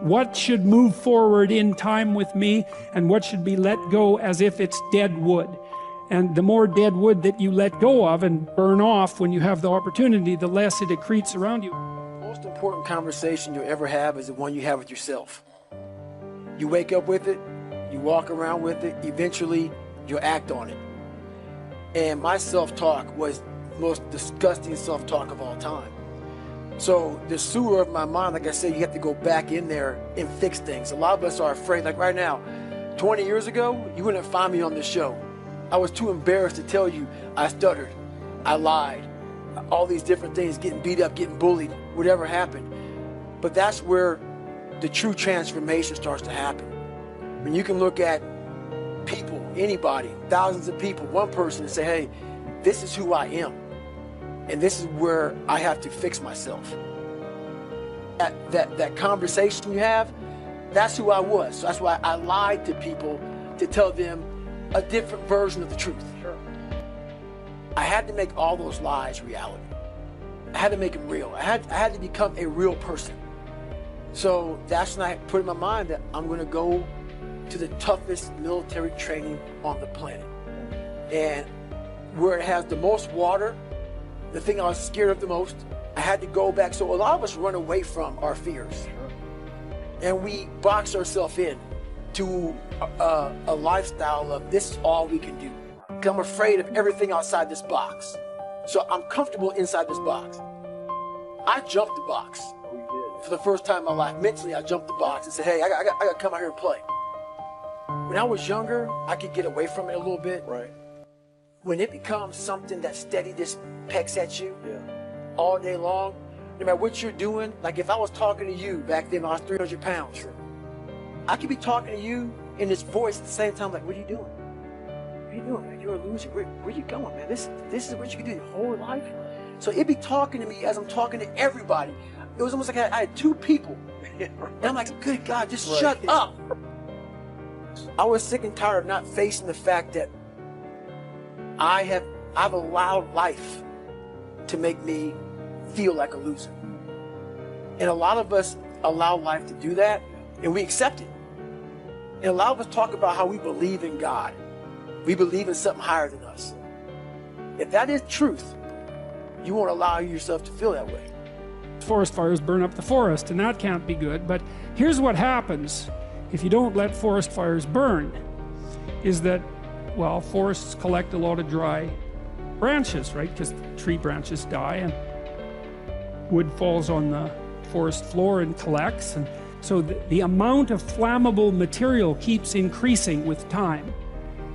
what should move forward in time with me and what should be let go as if it's dead wood. And the more dead wood that you let go of and burn off when you have the opportunity, the less it accretes around you. The most important conversation you'll ever have is the one you have with yourself. You wake up with it, you walk around with it, eventually you'll act on it. And my self-talk was the most disgusting self-talk of all time. So the sewer of my mind, like I said, you have to go back in there and fix things. A lot of us are afraid. Like right now, 20 years ago, you wouldn't find me on this show. I was too embarrassed to tell you I stuttered, I lied, all these different things, getting beat up, getting bullied, whatever happened. But that's where the true transformation starts to happen. When you can look at people, anybody, thousands of people, one person, and say, hey, this is who I am. And this is where I have to fix myself. That conversation you have, that's who I was. So that's why I lied to people to tell them a different version of the truth. Sure. I had to make all those lies reality. I had to make them real. I had to become a real person. So that's when I put in my mind that I'm going to go to the toughest military training on the planet. And where it has the most water, the thing I was scared of the most, I had to go back. So a lot of us run away from our fears. And we box ourselves in to a lifestyle of this is all we can do. Because I'm afraid of everything outside this box. So I'm comfortable inside this box. I jumped the box for the first time in my life. Mentally, I jumped the box and said, hey, I got to come out here and play. When I was younger, I could get away from it a little bit. Right. When it becomes something that steady just pecks at you all day long, no matter what you're doing, like if I was talking to you back then when I was 300 pounds, I could be talking to you in this voice at the same time, like, what are you doing? What are you doing, man? You're a loser. Where are you going, man? This is what you can do your whole life. So it'd be talking to me as I'm talking to everybody. It was almost like I had two people. And I'm like, good God, just shut up. I was sick and tired of not facing the fact that I've allowed life to make me feel like a loser. And a lot of us allow life to do that, and we accept it. And a lot of us talk about how we believe in God. We believe in something higher than us. If that is truth, you won't allow yourself to feel that way. Forest fires burn up the forest, and that can't be good. But here's what happens if you don't let forest fires burn, is that, well, forests collect a lot of dry branches, right? Because tree branches die and wood falls on the forest floor and collects. And so the amount of flammable material keeps increasing with time.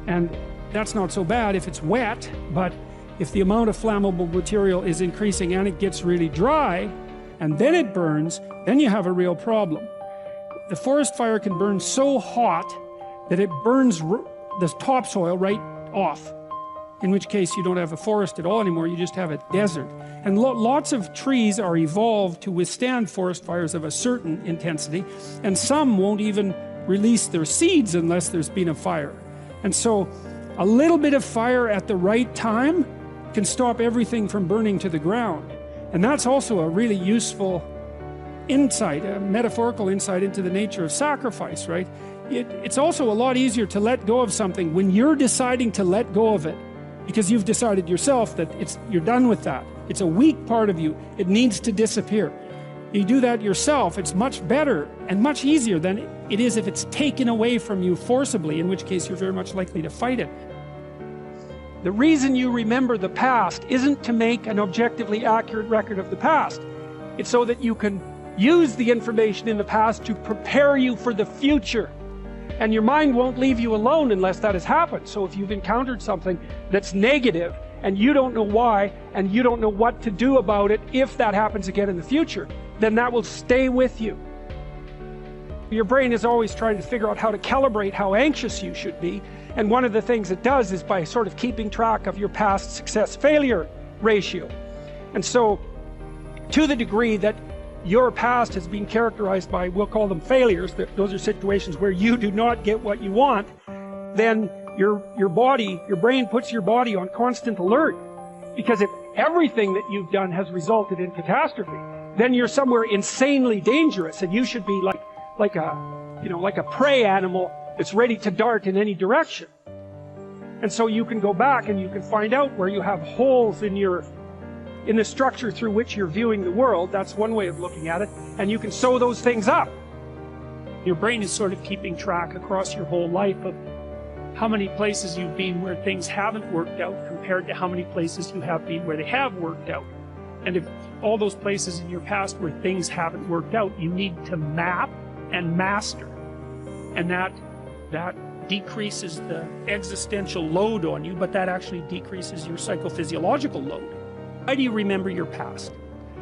And that's not so bad if it's wet, but if the amount of flammable material is increasing and it gets really dry, and then it burns, then you have a real problem. The forest fire can burn so hot that it burns the topsoil right off, in which case you don't have a forest at all anymore, you just have a desert. And lots of trees are evolved to withstand forest fires of a certain intensity, and some won't even release their seeds unless there's been a fire. And so a little bit of fire at the right time can stop everything from burning to the ground. And that's also a really useful insight, a metaphorical insight into the nature of sacrifice, right? It's also a lot easier to let go of something when you're deciding to let go of it, because you've decided yourself that you're done with that. It's a weak part of you. It needs to disappear. You do that yourself, it's much better and much easier than it is if it's taken away from you forcibly, in which case you're very much likely to fight it. The reason you remember the past isn't to make an objectively accurate record of the past. It's so that you can use the information in the past to prepare you for the future. And your mind won't leave you alone unless that has happened. So if you've encountered something that's negative and you don't know why and you don't know what to do about it if that happens again in the future, then that will stay with you. Your brain is always trying to figure out how to calibrate how anxious you should be. And one of the things it does is by sort of keeping track of your past success-failure ratio. And so, to the degree that your past has been characterized by, we'll call them failures, those are situations where you do not get what you want, then your brain puts your body on constant alert. Because if everything that you've done has resulted in catastrophe, then you're somewhere insanely dangerous, and you should be like like a prey animal that's ready to dart in any direction. And so you can go back and you can find out where you have holes in the structure through which you're viewing the world. That's one way of looking at it. And you can sew those things up. Your brain is sort of keeping track across your whole life of how many places you've been where things haven't worked out compared to how many places you have been where they have worked out. And if all those places in your past where things haven't worked out, you need to map and master. And that decreases the existential load on you, but that actually decreases your psychophysiological load. Why do you remember your past?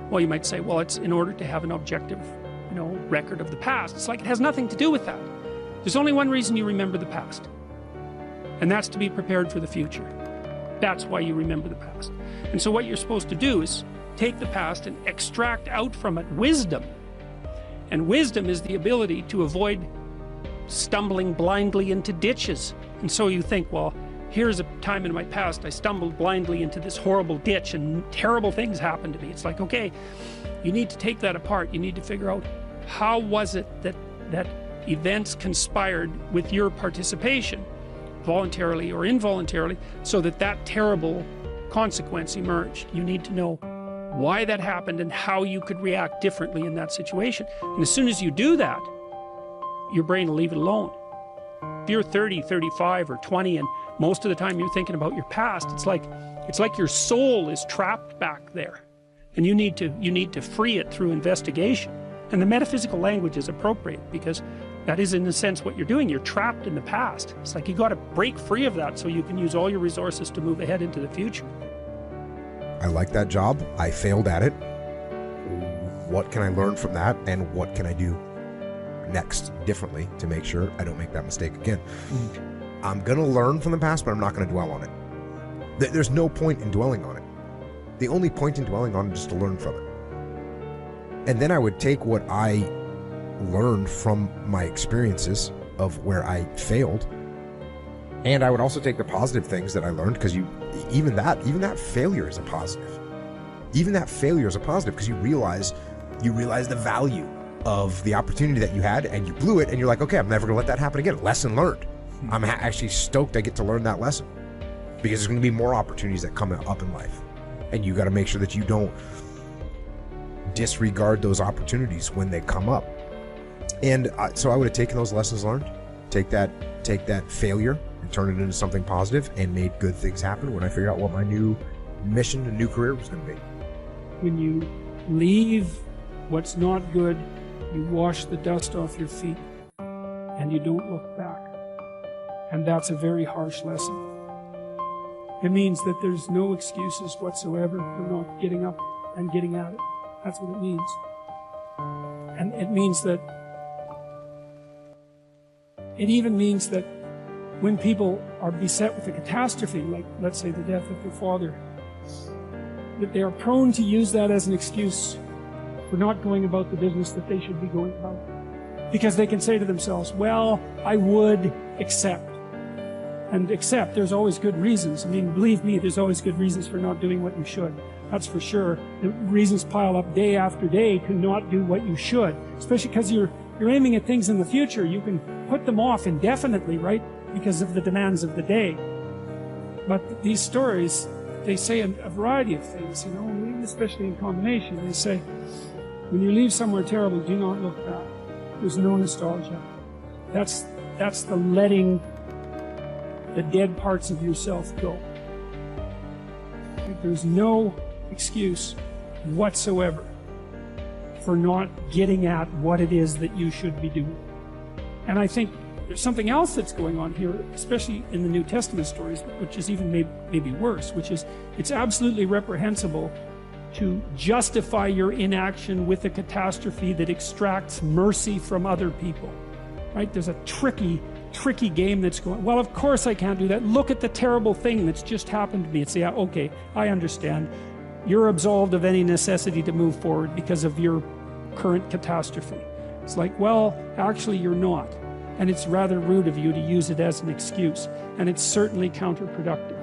Well, you might say, well, it's in order to have an objective, record of the past. It's like it has nothing to do with that. There's only one reason you remember the past, and that's to be prepared for the future. That's why you remember the past. And so what you're supposed to do is take the past and extract out from it wisdom. And wisdom is the ability to avoid stumbling blindly into ditches. And so you think, well, here's a time in my past I stumbled blindly into this horrible ditch and terrible things happened to me. It's like, okay, you need to take that apart. You need to figure out how was it that events conspired with your participation, voluntarily or involuntarily, so that terrible consequence emerged. You need to know why that happened and how you could react differently in that situation. And as soon as you do that, your brain will leave it alone. If you're 30, 35, or 20, and most of the time you're thinking about your past, it's like your soul is trapped back there. And you need to free it through investigation. And the metaphysical language is appropriate because that is, in a sense, what you're doing. You're trapped in the past. It's like you got to break free of that so you can use all your resources to move ahead into the future. I like that job. I failed at it. What can I learn from that, and what can I do next differently to make sure I don't make that mistake again? I'm going to learn from the past, but I'm not going to dwell on it. There's no point in dwelling on it. The only point in dwelling on it is to learn from it. And then I would take what I learned from my experiences of where I failed, and I would also take the positive things that I learned, because even that failure is a positive. Even that failure is a positive because you realize the value of the opportunity that you had, and you blew it, and you're like, okay, I'm never gonna let that happen again. Lesson learned. I'm actually stoked I get to learn that lesson, because there's gonna be more opportunities that come up in life, and you got to make sure that you don't disregard those opportunities when they come up. And so I would have taken those lessons learned, take that failure and turn it into something positive, and made good things happen when I figured out what my new mission and new career was going to be. When you leave what's not good, you wash the dust off your feet and you don't look back. And that's a very harsh lesson. It means that there's no excuses whatsoever for not getting up and getting at it. That's what it means. And it means that, it even means that when people are beset with a catastrophe, like let's say the death of their father, that they are prone to use that as an excuse for not going about the business that they should be going about. Because they can say to themselves, well, I would accept. And accept, there's always good reasons. I mean, believe me, there's always good reasons for not doing what you should. That's for sure. The reasons pile up day after day to not do what you should, especially because you're aiming at things in the future. You can put them off indefinitely, right? Because of the demands of the day. But these stories, they say a variety of things, especially in combination. They say, when you leave somewhere terrible, do not look back. There's no nostalgia. That's the letting the dead parts of yourself go. There's no excuse whatsoever for not getting at what it is that you should be doing. And I think there's something else that's going on here, especially in the New Testament stories, which is even maybe worse, which is it's absolutely reprehensible to justify your inaction with a catastrophe that extracts mercy from other people, right? There's a tricky game that's going, well, of course I can't do that. Look at the terrible thing that's just happened to me. It's, yeah, okay, I understand. You're absolved of any necessity to move forward because of your current catastrophe. It's like, well, actually you're not. And it's rather rude of you to use it as an excuse. And it's certainly counterproductive.